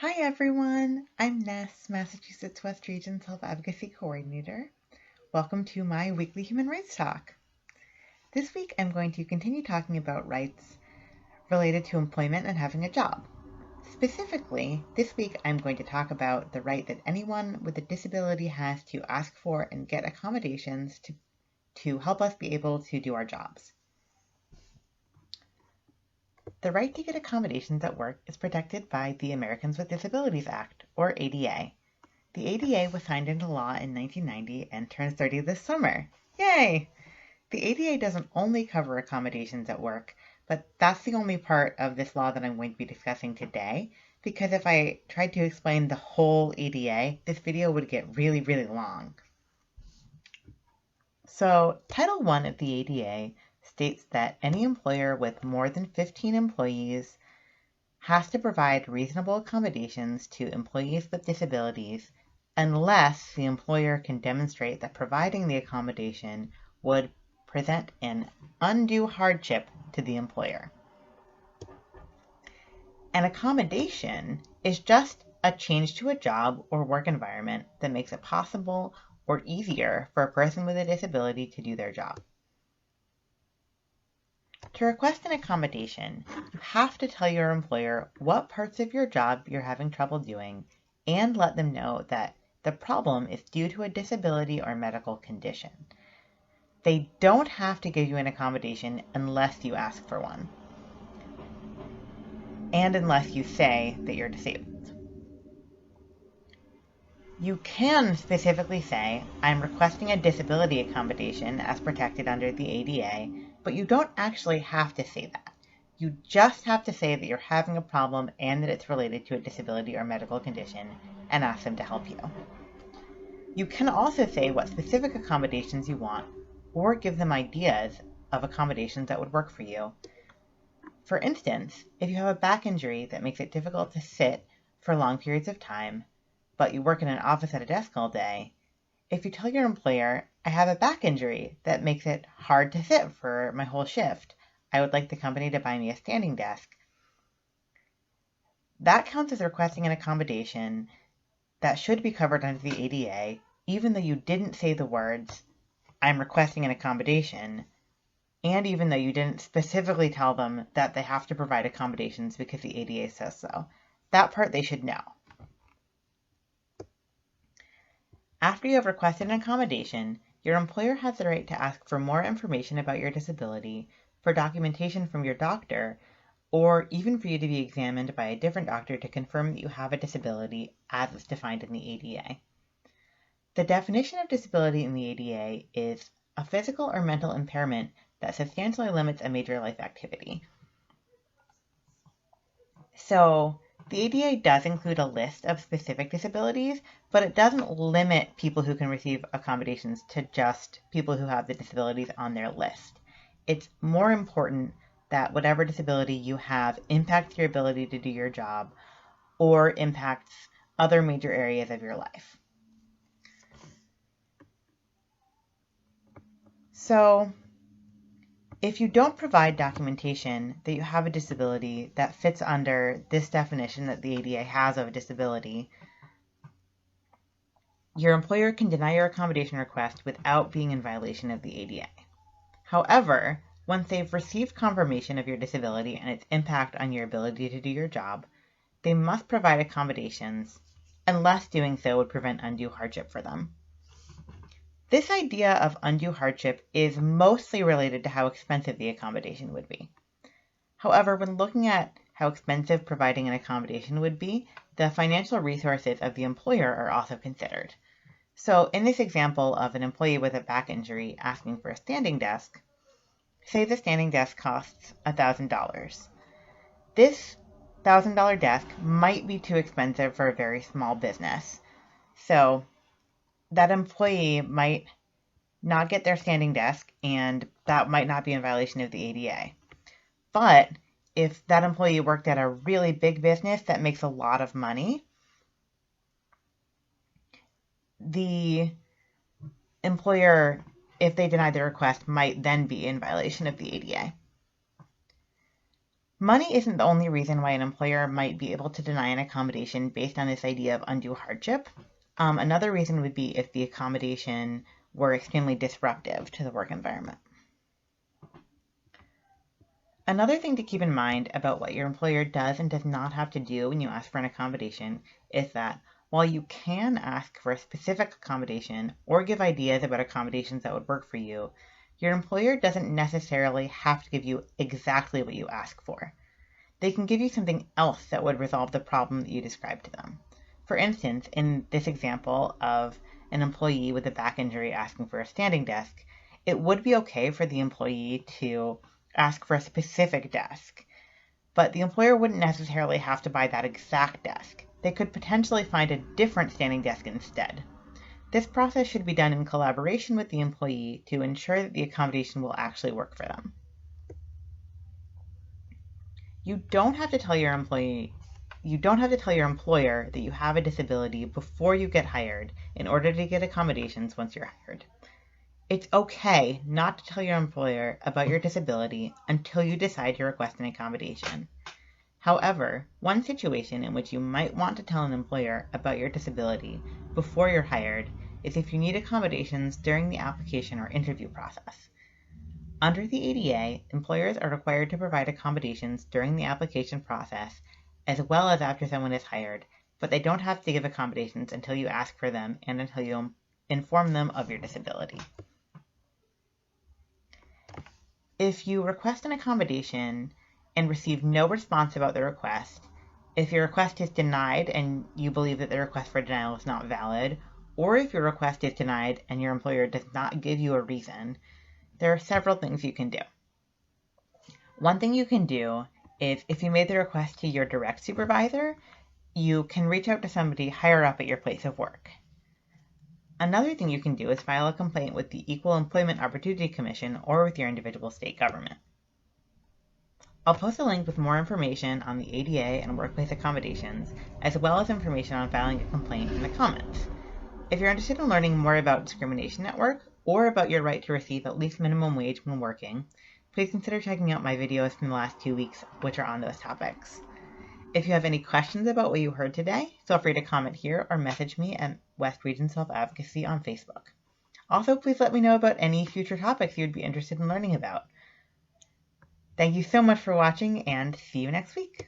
Hi everyone, I'm Ness, Massachusetts West Region Self Advocacy Coordinator. Welcome to my weekly Human Rights Talk. This week I'm going to continue talking about rights related to employment and having a job. Specifically, this week I'm going to talk about the right that anyone with a disability has to ask for and get accommodations to help us be able to do our jobs. The right to get accommodations at work is protected by the Americans with Disabilities Act, or ADA. The ADA was signed into law in 1990 and turns 30 this summer. Yay! The ADA doesn't only cover accommodations at work, but that's the only part of this law that I'm going to be discussing today, because if I tried to explain the whole ADA, this video would get really, really long. So, Title I of the ADA states that any employer with more than 15 employees has to provide reasonable accommodations to employees with disabilities unless the employer can demonstrate that providing the accommodation would present an undue hardship to the employer. An accommodation is just a change to a job or work environment that makes it possible or easier for a person with a disability to do their job. To request an accommodation, you have to tell your employer what parts of your job you're having trouble doing and let them know that the problem is due to a disability or medical condition. They don't have to give you an accommodation unless you ask for one, and unless you say that you're disabled. You can specifically say, I'm requesting a disability accommodation as protected under the ADA, but you don't actually have to say that. You just have to say that you're having a problem and that it's related to a disability or medical condition and ask them to help you. You can also say what specific accommodations you want or give them ideas of accommodations that would work for you. For instance, if you have a back injury that makes it difficult to sit for long periods of time, but you work in an office at a desk all day, if you tell your employer, I have a back injury that makes it hard to sit for my whole shift, I would like the company to buy me a standing desk, that counts as requesting an accommodation that should be covered under the ADA, even though you didn't say the words, I'm requesting an accommodation, and even though you didn't specifically tell them that they have to provide accommodations because the ADA says so. That part they should know. After you have requested an accommodation, your employer has the right to ask for more information about your disability, for documentation from your doctor, or even for you to be examined by a different doctor to confirm that you have a disability as is defined in the ADA. The definition of disability in the ADA is a physical or mental impairment that substantially limits a major life activity. So, the ADA does include a list of specific disabilities, but it doesn't limit people who can receive accommodations to just people who have the disabilities on their list. It's more important that whatever disability you have impacts your ability to do your job or impacts other major areas of your life. So, if you don't provide documentation that you have a disability that fits under this definition that the ADA has of a disability, your employer can deny your accommodation request without being in violation of the ADA. However, once they've received confirmation of your disability and its impact on your ability to do your job, they must provide accommodations unless doing so would prevent undue hardship for them. This idea of undue hardship is mostly related to how expensive the accommodation would be. However, when looking at how expensive providing an accommodation would be, the financial resources of the employer are also considered. So in this example of an employee with a back injury asking for a standing desk, say the standing desk costs $1,000. This $1,000 desk might be too expensive for a very small business. So that employee might not get their standing desk, and that might not be in violation of the ADA. But if that employee worked at a really big business that makes a lot of money, the employer, if they deny the request, might then be in violation of the ADA. Money isn't the only reason why an employer might be able to deny an accommodation based on this idea of undue hardship. Another reason would be if the accommodation were extremely disruptive to the work environment. Another thing to keep in mind about what your employer does and does not have to do when you ask for an accommodation is that while you can ask for a specific accommodation or give ideas about accommodations that would work for you, your employer doesn't necessarily have to give you exactly what you ask for. They can give you something else that would resolve the problem that you described to them. For instance, in this example of an employee with a back injury asking for a standing desk, it would be okay for the employee to ask for a specific desk, but the employer wouldn't necessarily have to buy that exact desk. They could potentially find a different standing desk instead. This process should be done in collaboration with the employee to ensure that the accommodation will actually work for them. You don't have to tell your employer that you have a disability before you get hired in order to get accommodations once you're hired. It's okay not to tell your employer about your disability until you decide to request an accommodation. However, one situation in which you might want to tell an employer about your disability before you're hired is if you need accommodations during the application or interview process. Under the ADA, employers are required to provide accommodations during the application process as well as after someone is hired, but they don't have to give accommodations until you ask for them and until you inform them of your disability. If you request an accommodation and receive no response about the request, if your request is denied and you believe that the request for denial is not valid, or if your request is denied and your employer does not give you a reason, there are several things you can do. One thing you can do is if you made the request to your direct supervisor, you can reach out to somebody higher up at your place of work. Another thing you can do is file a complaint with the Equal Employment Opportunity Commission or with your individual state government. I'll post a link with more information on the ADA and workplace accommodations, as well as information on filing a complaint in the comments. If you're interested in learning more about discrimination at work or about your right to receive at least minimum wage when working, please consider checking out my videos from the last 2 weeks, which are on those topics. If you have any questions about what you heard today, feel free to comment here or message me at West Region Self Advocacy on Facebook. Also, please let me know about any future topics you'd be interested in learning about. Thank you so much for watching, and see you next week.